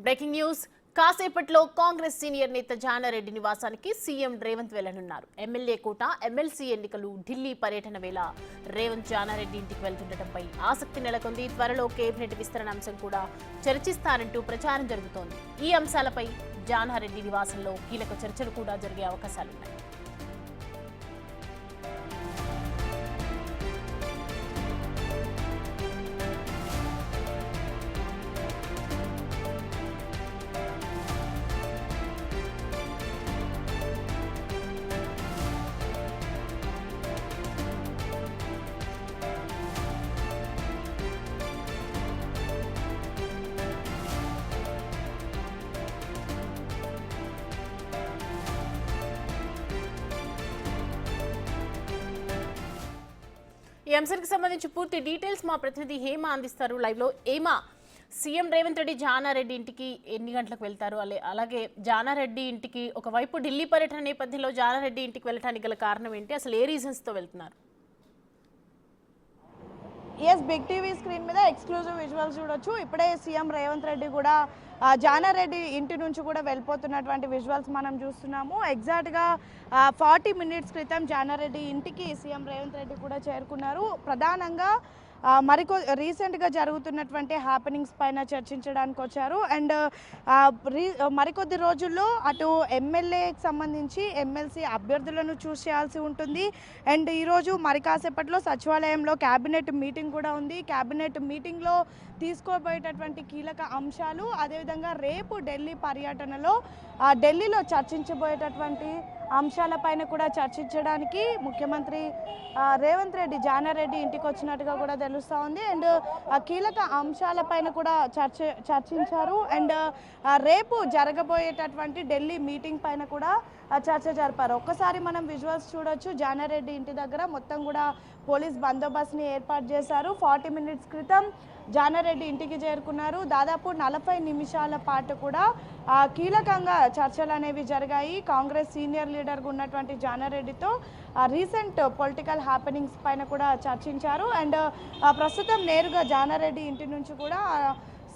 Breaking news కాసేపట్లో Congress senior నేత జానారెడ్డి నివాసానికి సీఎం రేవంత్ వెళ్లనున్నారు. ఎమ్మెల్యే కోట ఎమ్మెల్సీ ఎన్నికలు ఢిల్లీ పర్యటన వేళ రేవంత్ జానారెడ్డి ఇంటికి వెళ్తుండటంపై ఆసక్తి నెలకొంది. త్వరలో కేబినెట్ విస్తరణ అంశం కూడా చర్చిస్తారంటూ ప్రచారం జరుగుతోంది. ఈ అంశాలపై జానారెడ్డి నివాసంలో కీలక చర్చలు కూడా జరిగే అవకాశాలున్నాయి. ఈ అంశానికి సంబంధించి పూర్తి డీటెయిల్స్ మా ప్రతినిధి హేమ అందిస్తారు లైవ్ లో. హేమ, సీఎం రేవంత్ రెడ్డి జానారెడ్డి ఇంటికి ఎన్ని గంటలకు వెళ్తారు? అలాగే జానారెడ్డి ఇంటికి ఒకవైపు ఢిల్లీ పర్యటన నేపథ్యంలో జానారెడ్డి ఇంటికి వెళ్ళడానికి గల కారణం ఏంటి? అసలు ఏ రీజన్స్ తో వెళ్తున్నారు? బిగ్ టీవీ స్క్రీన్ మీద ఎక్స్క్లూజివ్ విజువల్స్ చూడొచ్చు. ఇప్పుడే సీఎం రేవంత్ రెడ్డి కూడా జానారెడ్డి ఇంటి నుంచి కూడా వెళ్ళిపోతున్నటువంటి విజువల్స్ మనం చూస్తున్నాము. ఎగ్జాక్ట్గా 40 మినిట్స్ క్రితం జానారెడ్డి ఇంటికి సీఎం రేవంత్ రెడ్డి కూడా చేరుకున్నారు. ప్రధానంగా రీసెంట్గా జరుగుతున్నటువంటి హ్యాపెనింగ్స్ పైన చర్చించడానికి వచ్చారు. అండ్ మరికొద్ది రోజుల్లో అటు ఎమ్మెల్యేకి సంబంధించి ఎమ్మెల్సీ అభ్యర్థులను చూస్ చేయాల్సి ఉంటుంది. అండ్ ఈరోజు మరి కాసేపట్లో సచివాలయంలో క్యాబినెట్ మీటింగ్ కూడా ఉంది. క్యాబినెట్ మీటింగ్లో తీసుకోబోయేటటువంటి కీలక అంశాలు, అదేవిధంగా రేపు ఢిల్లీ పర్యటనలో ఢిల్లీలో చర్చించబోయేటటువంటి అంశాలపైన కూడా చర్చించడానికి ముఖ్యమంత్రి రేవంత్ రెడ్డి జానారెడ్డి ఇంటికి వచ్చినట్టుగా కూడా తెలుస్తూ ఉంది. అండ్ కీలక అంశాలపైన కూడా చర్చించారు. అండ్ రేపు జరగబోయేటటువంటి ఢిల్లీ మీటింగ్ పైన కూడా చర్చ జరిపారు. ఒక్కసారి మనం విజువల్స్ చూడొచ్చు. జానారెడ్డి ఇంటి దగ్గర మొత్తం కూడా పోలీస్ బందోబస్తుని ఏర్పాటు చేశారు. 40 మినిట్స్ క్రితం జానారెడ్డి ఇంటికి చేరుకున్నారు. దాదాపు 40 నిమిషాల పాటు కూడా కీలకంగా చర్చలు అనేవి జరిగాయి. కాంగ్రెస్ సీనియర్ లీడర్గా ఉన్నటువంటి జానారెడ్డితో రీసెంట్ పొలిటికల్ హ్యాపెనింగ్స్ పైన కూడా చర్చించారు. అండ్ ప్రస్తుతం నేరుగా జానారెడ్డి ఇంటి నుంచి కూడా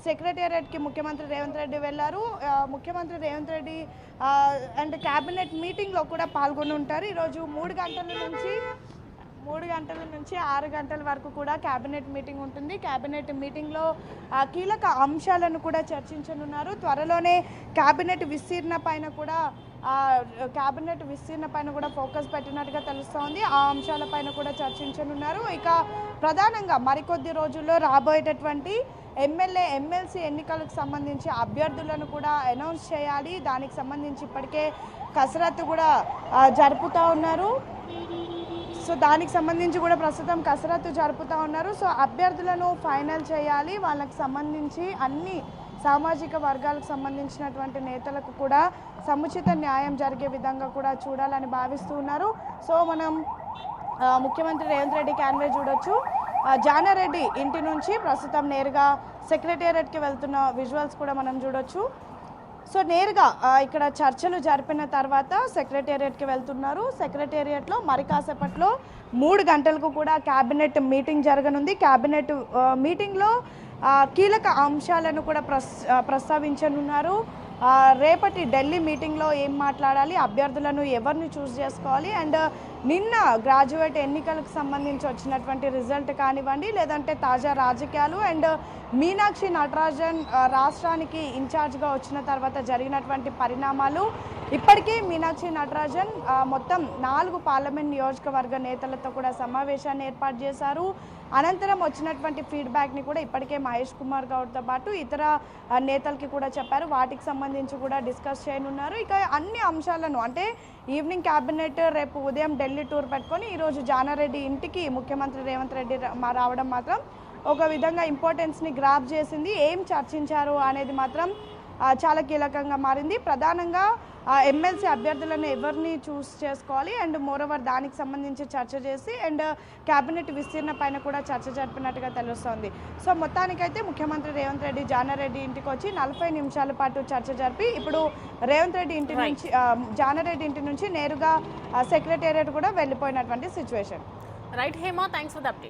సెక్రటేరియట్కి ముఖ్యమంత్రి రేవంత్ రెడ్డి వెళ్ళారు. ముఖ్యమంత్రి రేవంత్ రెడ్డి అండ్ క్యాబినెట్ మీటింగ్లో కూడా పాల్గొని ఉంటారు. ఈరోజు 3 గంటల నుంచి 6 గంటల వరకు కూడా క్యాబినెట్ మీటింగ్ ఉంటుంది. క్యాబినెట్ మీటింగ్లో కీలక అంశాలను కూడా చర్చించనున్నారు. త్వరలోనే క్యాబినెట్ విస్తీర్ణ పైన కూడా ఫోకస్ పెట్టినట్టుగా తెలుస్తోంది. ఆ అంశాలపైన కూడా చర్చించనున్నారు. ఇక ప్రధానంగా మరికొద్ది రోజుల్లో రాబోయేటటువంటి ఎమ్మెల్సీ ఎన్నికలకు సంబంధించి అభ్యర్థులను కూడా అనౌన్స్ చేయాలి. దానికి సంబంధించి ఇప్పటికే కసరత్తు కూడా జరుపుతూ ఉన్నారు. సో దానికి సంబంధించి కూడా ప్రస్తుతం కసరత్తు జరుపుతూ ఉన్నారు. సో అభ్యర్థులను ఫైనల్ చేయాలి. వాళ్ళకి సంబంధించి అన్ని సామాజిక వర్గాలకు సంబంధించినటువంటి నేతలకు కూడా సముచిత న్యాయం జరిగే విధంగా కూడా చూడాలని భావిస్తూ ఉన్నారు. సో మనం ముఖ్యమంత్రి రేవంత్ రెడ్డి క్యాన్వే చూడొచ్చు. జానారెడ్డి ఇంటి నుంచి ప్రస్తుతం నేరుగా సెక్రటేరియట్కి వెళ్తున్న విజువల్స్ కూడా మనం చూడొచ్చు. సో నేరుగా ఇక్కడ చర్చలు జరిపిన తర్వాత సెక్రటేరియట్కి వెళ్తున్నారు. సెక్రటేరియట్లో మరి కాసేపట్లో 3 గంటలకు కూడా క్యాబినెట్ మీటింగ్ జరగనుంది. క్యాబినెట్ మీటింగ్లో కీలక అంశాలను కూడా ప్రస్తావించనున్నారు. రేపటి ఢిల్లీ మీటింగ్లో ఏం మాట్లాడాలి, అభ్యర్థులను ఎవరిని చూస్ చేసుకోవాలి, అండ్ నిన్న గ్రాడ్యుయేట్ ఎన్నికలకు సంబంధించి వచ్చినటువంటి రిజల్ట్ కానివ్వండి, లేదంటే తాజా రాజకీయాలు, అండ్ మీనాక్షి నటరాజన్ రాష్ట్రానికి ఇన్ఛార్జ్గా వచ్చిన తర్వాత జరిగినటువంటి పరిణామాలు. ఇప్పటికీ మీనాక్షి నటరాజన్ మొత్తం 4 పార్లమెంట్ నియోజకవర్గ నేతలతో కూడా సమావేశాన్ని ఏర్పాటు చేశారు. అనంతరం వచ్చినటువంటి ఫీడ్బ్యాక్ని కూడా ఇప్పటికే మహేష్ కుమార్ గౌడ్తో పాటు ఇతర నేతలకి కూడా చెప్పారు. వాటికి సంబంధించి కూడా డిస్కస్ చేయనున్నారు. ఇక అన్ని అంశాలను అంటే ఈవినింగ్ క్యాబినెట్, రేపు ఉదయం ఢిల్లీ టూర్ పెట్టుకొని ఈరోజు జానారెడ్డి ఇంటికి ముఖ్యమంత్రి రేవంత్ రెడ్డి రావడం మాత్రం ఒక విధంగా ఇంపార్టెన్స్ని గ్రాప్ చేసింది. ఏం చర్చించారు అనేది మాత్రం చాలా కీలకంగా మారింది. ప్రధానంగా ఎమ్మెల్సీ అభ్యర్థులను ఎవరిని చూస్ చేసుకోవాలి, అండ్ మోరోవర్ దానికి సంబంధించి చర్చ చేసి అండ్ క్యాబినెట్ విస్తీర్ణ పైన కూడా చర్చ జరిపినట్టుగా తెలుస్తోంది. సో మొత్తానికైతే ముఖ్యమంత్రి రేవంత్ రెడ్డి జానారెడ్డి ఇంటికి వచ్చి 40 నిమిషాల పాటు చర్చ జరిపి ఇప్పుడు రేవంత్ రెడ్డి ఇంటి నుంచి జానారెడ్డి ఇంటి నుంచి నేరుగా సెక్రటేరియట్ కూడా వెళ్ళిపోయినటువంటి situation. Right Hema, thanks for the update.